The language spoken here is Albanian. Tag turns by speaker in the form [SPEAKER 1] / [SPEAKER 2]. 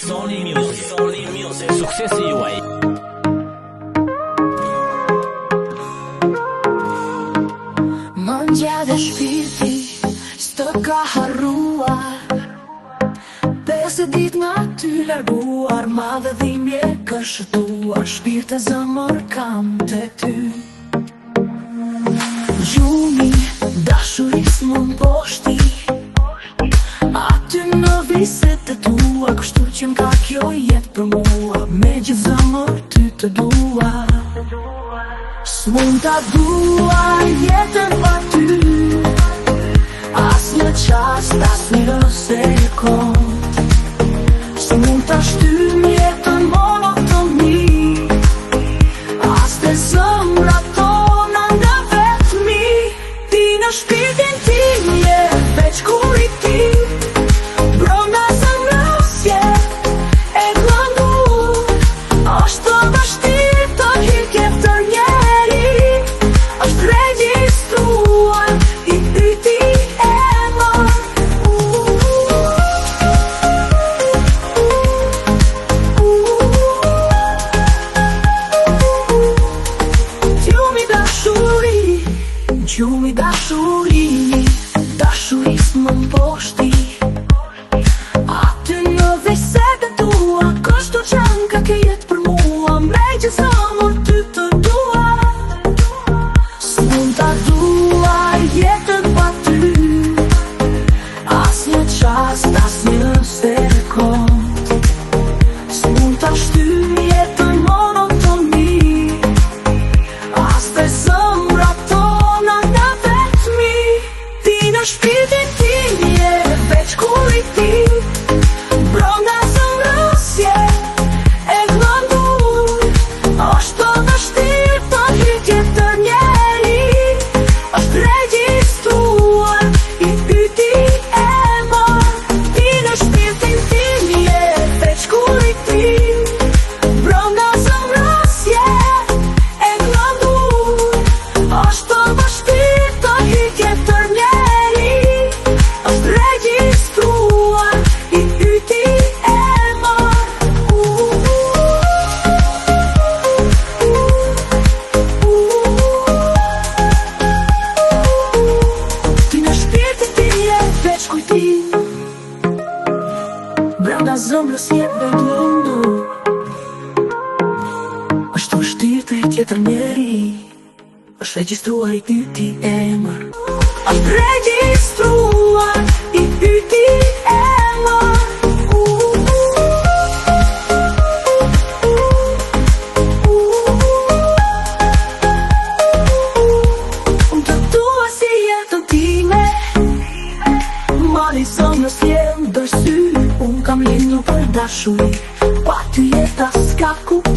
[SPEAKER 1] Sony Music. Suksesi juaj.
[SPEAKER 2] Mendja dhe shpirti s'të ka harruar, 50 dit nga ty larguar, madhe dhimbje ka shëtuar, shpirt e zemër kam te ty. Gjumi dashuris m'më poshti, aty në viset e tua, kështu që m'ka kjo jetë për mua, me gjithë zemër ty të dua. S'mund ta dua jetën pa ty, as një qast, as një sekond. S'mund ta shtym jetën monotoni, as të zemrat tona nga vetmi. Ti në shpirtin tim je veç kur i ti, brenda zemrës je e gëndur. Është të vështirë të hyj tjetër njeri, është regjistruar i yti emër. Gjumi dashuri, dashuris m'më poshti, aty në viset e tua, kështu që m'ka ke jetë për mua, me gjithë zemër ty të dua. S'mund ta dua jetën pa ty, as një qast, as një sekond. S'mund ta shtym jetën monotoni, as të zemrat tona nga vetmi. Ti në shpirtin tim je veç kur i ti, brenda zemrës je e gëndur. Është të vështirë të hyj tjetër njeri, është regjistruar i yti emër. Ti në shpirtin tim je veç kur i ti, brenda zemrës je e gëndur. Është të vështirë të hyj tjetër njeri, është regjistruar i yti emër. Ti në shpirtin tim je veç kur i ti, brenda zemrës je e gëndur. Është vështirë të hyj tjetër njeri, është regjistruar i yti emër. Është regjistruar i yti emër. Unë të dua si jetën time, mali zemrës jem ndër sy. Unë kam lindur për dashuri, pa ty jeta s'ka kuptim.